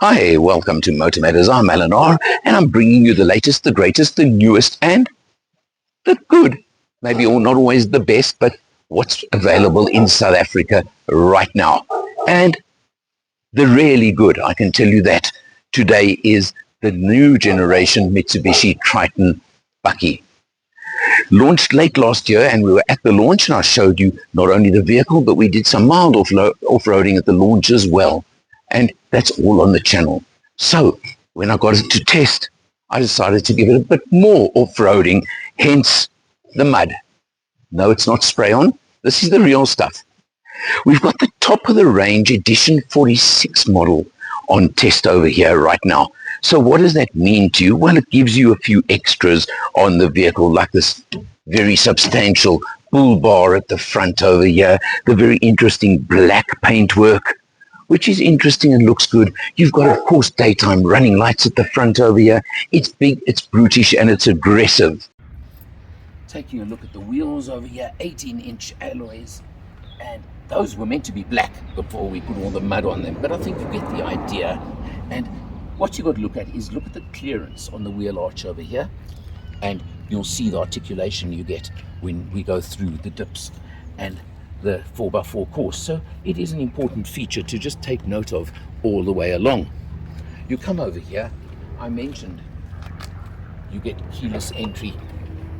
Hi, welcome to MotorMatters. I'm Alan R, and I'm bringing you the latest, the greatest, the newest, and the good. Maybe not always the best, but what's available in South Africa right now. And the really good, I can tell you that today is the new generation Mitsubishi Triton Bucky. Launched late last year, and we were at the launch, and I showed you not only the vehicle, but we did some mild off-roading at the launch as well. And that's all on the channel. So when I got it to test, I decided to give it a bit more off-roading, hence the mud. No, it's not spray-on. This is the real stuff. We've got the top of the range edition 46 model on test over here right now. So what does that mean to you? Well, it gives you a few extras on the vehicle, like this very substantial bull bar at the front over here, the very interesting black paintwork, which is interesting and looks good. You've got, of course, daytime running lights at the front over here. It's big, it's brutish, and it's aggressive. Taking a look at the wheels over here, 18-inch alloys, and those were meant to be black before we put all the mud on them, but I think you get the idea. And what you've got to look at is look at the clearance on the wheel arch over here, and you'll see the articulation you get when we go through the dips and the 4x4 course. So it is an important feature to just take note of all the way along. You come over here, I mentioned you get keyless entry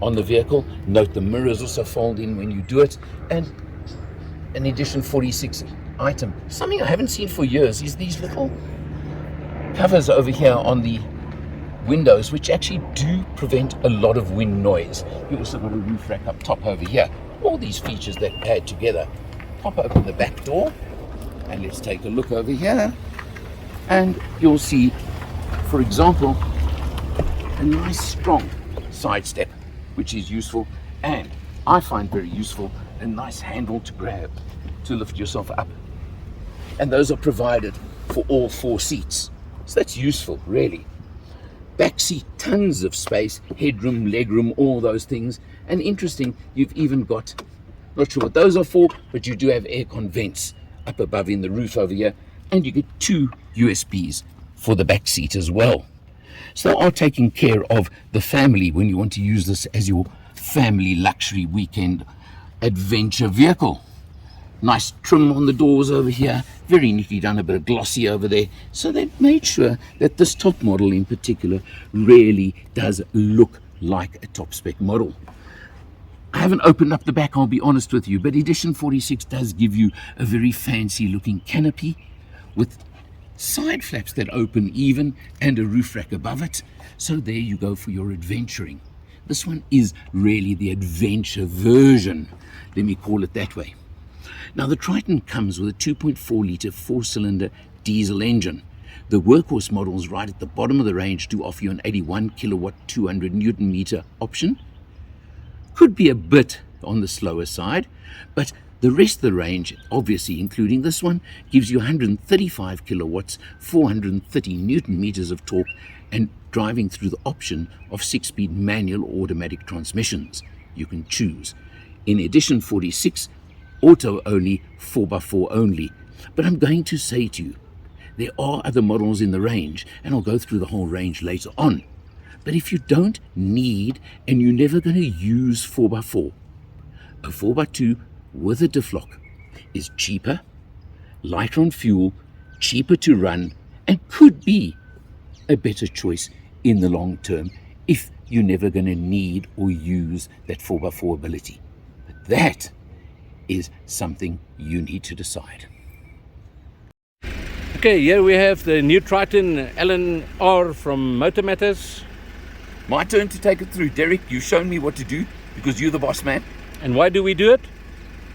on the vehicle. Note the mirrors also fold in when you do it, and an edition 46 item. Something I haven't seen for years is these little covers over here on the windows, which actually do prevent a lot of wind noise. You also got a roof rack up top over here. All these features that add together. Pop open the back door and let's take a look over here, and you'll see, for example, a nice strong side step, which is useful, and I find very useful, a nice handle to grab to lift yourself up, and those are provided for all 4 seats, so that's useful really. Back seat, tons of space, headroom, legroom, all those things. And interesting, you've even got, not sure what those are for, but you do have aircon vents up above in the roof over here, and you get 2 USBs for the back seat as well. So they are taking care of the family when you want to use this as your family luxury weekend adventure vehicle. Nice trim on the doors over here, very neatly done, a bit of glossy over there. So they've made sure that this top model in particular really does look like a top spec model. I haven't opened up the back, I'll be honest with you, but edition 46 does give you a very fancy looking canopy with side flaps that open even and a roof rack above it. So there you go for your adventuring. This one is really the adventure version, let me call it that way. Now the Triton comes with a 2.4 litre 4-cylinder diesel engine. The workhorse models right at the bottom of the range do offer you an 81 kilowatt 200 newton meter option. Could be a bit on the slower side, but the rest of the range, obviously including this one, gives you 135 kilowatts, 430 newton meters of torque, and driving through the option of 6-speed manual or automatic transmissions. You can choose. In edition 46, auto only, 4x4 only. But I'm going to say to you, there are other models in the range, and I'll go through the whole range later on. But if you don't need, and you're never going to use 4x4, a 4x2 with a diff lock is cheaper, lighter on fuel, cheaper to run, and could be a better choice in the long term if you're never going to need or use that 4x4 ability. But that is something you need to decide. Okay, here we have the new Triton, Alan R from MotorMatters. My turn to take it through. Derek, you've shown me what to do because you're the boss man. And why do we do it?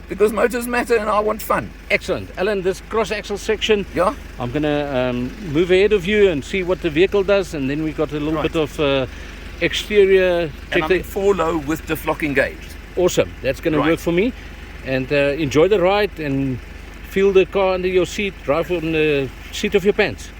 Because motors matter and I want fun. Excellent. Alan, this cross-axle section, Yeah? I'm going to move ahead of you and see what the vehicle does, and then we got a little bit of exterior. And I'm in 4 low with diff lock engaged. Awesome. That's going to work for me. And enjoy the ride and feel the car under your seat, drive on the seat of your pants.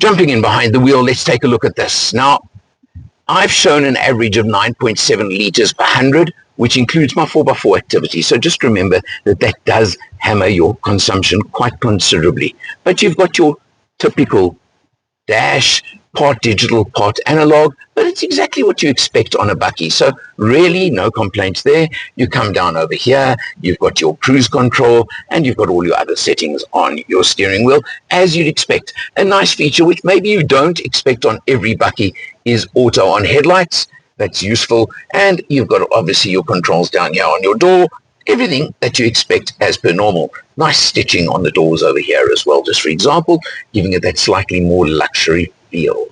Jumping in behind the wheel, let's take a look at this. Now, I've shown an average of 9.7 litres per 100, which includes my 4x4 activity. So just remember that that does hammer your consumption quite considerably. But you've got your typical dash, part digital, part analog, but it's exactly what you expect on a bakkie. So really no complaints there. You come down over here, you've got your cruise control, and you've got all your other settings on your steering wheel, as you'd expect. A nice feature which maybe you don't expect on every bakkie is auto on headlights. That's useful. And you've got obviously your controls down here on your door, everything that you expect as per normal. Nice stitching on the doors over here as well, just for example, giving it that slightly more luxury feel.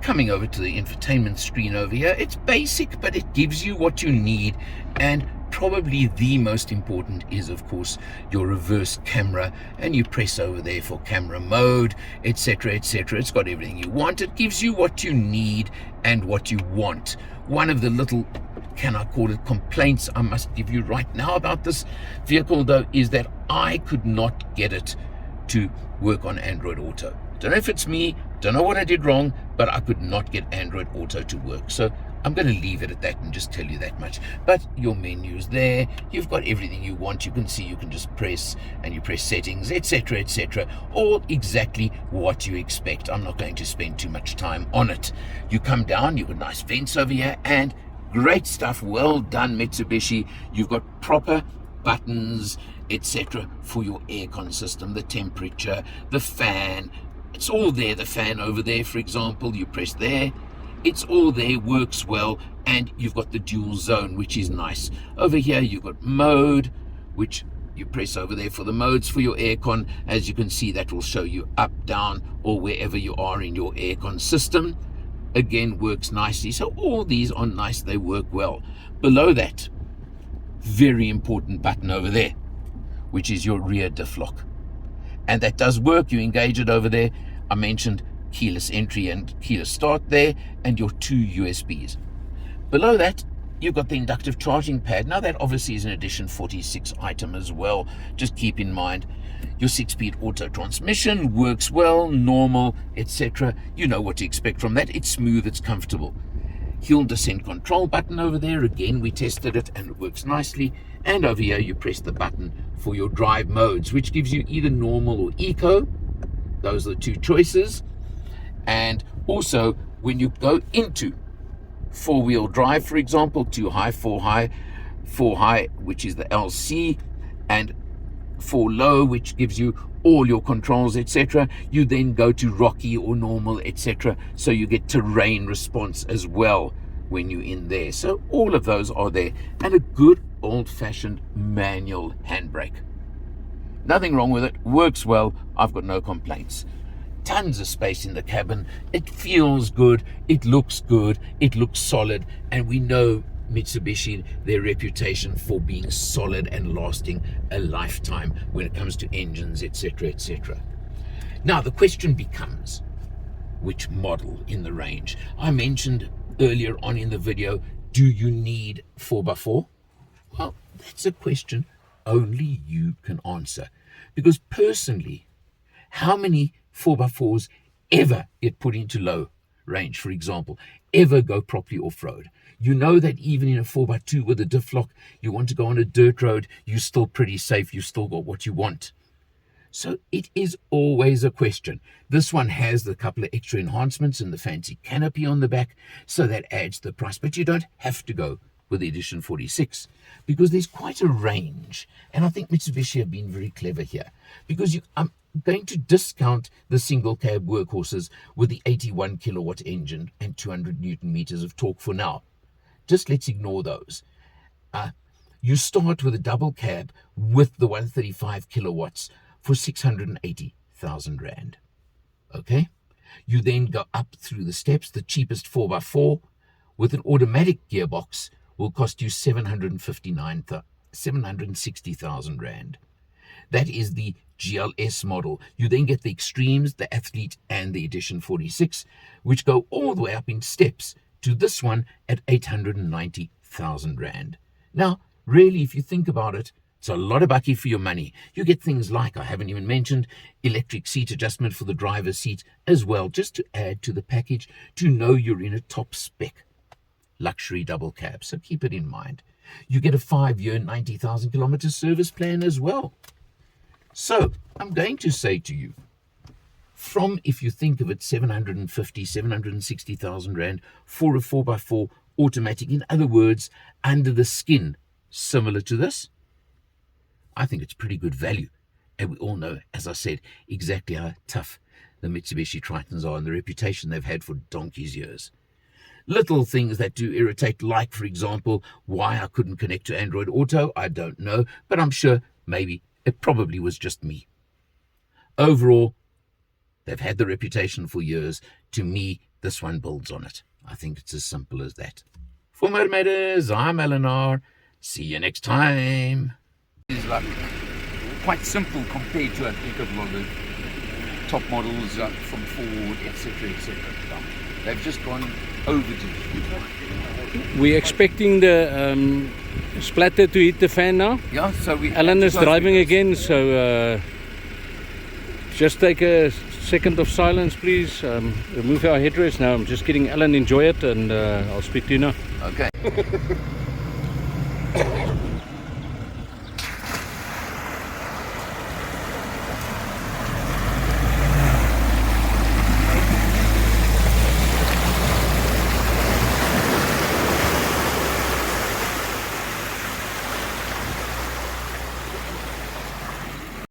Coming over to the infotainment screen over here, it's basic, but it gives you what you need. And probably the most important is, of course, your reverse camera, and you press over there for camera mode, etc., etc. It's got everything you want. It gives you what you need and what you want. One of the little, can I call it, complaints I must give you right now about this vehicle, though, is that I could not get it to work on Android Auto. Don't know if it's me, don't know what I did wrong, but I could not get Android Auto to work. So I'm going to leave it at that and just tell you that much. But your menu's there. You've got everything you want. You can see, you can just press, and you press settings, etc., etc. All exactly what you expect. I'm not going to spend too much time on it. You come down, you've got nice vents over here, and great stuff. Well done, Mitsubishi. You've got proper buttons, etc., for your aircon system, the temperature, the fan. It's all there. The fan over there, for example, you press there. It's all there, works well, and you've got the dual zone, which is nice. Over here, you've got mode, which you press over there for the modes for your aircon. As you can see, that will show you up, down, or wherever you are in your aircon system. Again, works nicely. So all these are nice, they work well. Below that, very important button over there, which is your rear diff lock. And that does work. You engage it over there. I mentioned keyless entry and keyless start there, and your 2 USBs. Below that, you've got the inductive charging pad. Now that obviously is an edition 46 item as well. Just keep in mind your 6-speed auto transmission works well, normal, etc. You know what to expect from that. It's smooth, it's comfortable. Hill descent control button over there. Again, we tested it and it works nicely. And over here, you press the button for your drive modes, which gives you either normal or eco. Those are the two choices. And also, when you go into 4-wheel drive, for example, 2 high, 4 high, which is the LC, and 4 low, which gives you all your controls, etc. You then go to rocky or normal, etc. So you get terrain response as well when you're in there. So all of those are there. And a good old-fashioned manual handbrake. Nothing wrong with it. Works well. I've got no complaints. Tons of space in the cabin. It feels good. It looks good. It looks solid. And we know Mitsubishi, their reputation for being solid and lasting a lifetime when it comes to engines, etc., etc. Now, the question becomes, which model in the range? I mentioned earlier on in the video, do you need 4x4? Well, that's a question only you can answer. Because personally, how many 4x4s ever get put into low range, for example, ever go properly off-road? You know that even in a 4x2 with a diff lock, you want to go on a dirt road, you're still pretty safe, you still got what you want. So it is always a question. This one has a couple of extra enhancements and the fancy canopy on the back, so that adds the price. But you don't have to go with the edition 46 because there's quite a range. And I think Mitsubishi have been very clever here, because I'm going to discount the single cab workhorses with the 81 kilowatt engine and 200 Newton meters of torque for now. Just let's ignore those. You start with a double cab with the 135 kilowatts for 680,000 Rand. Okay? You then go up through the steps. The cheapest 4x4 with an automatic gearbox will cost you 760,000 Rand. That is the GLS model. You then get the Extremes, the Athlete, and the Edition 46, which go all the way up in steps to this one at 890,000 Rand. Now, really, if you think about it, It's a lot of bucky for your money. You get things like, I haven't even mentioned, electric seat adjustment for the driver's seat as well, just to add to the package to know you're in a top spec luxury double cab. So keep it in mind. You get a 5-year, 90,000 kilometer service plan as well. So I'm going to say to you, from, if you think of it, 750, 760,000 Rand for a 4x4 automatic, in other words, under the skin, similar to this, I think it's pretty good value. And we all know, as I said, exactly how tough the Mitsubishi Tritons are and the reputation they've had for donkey's years. Little things that do irritate, like, for example, why I couldn't connect to Android Auto, I don't know, but I'm sure maybe it probably was just me. Overall, they've had the reputation for years. To me, this one builds on it. I think it's as simple as that. For MotorMatters, I'm Eleanor. See you next time. It's like quite simple compared to, I think, of a lot of the top models from Ford, etc., etc. They've just gone over to. We're expecting the splatter to hit the fan now. Yeah, so Alan is driving again, so just take a second of silence, please. Remove our headrest now. I'm just getting Alan, enjoy it, and I'll speak to you now. Okay.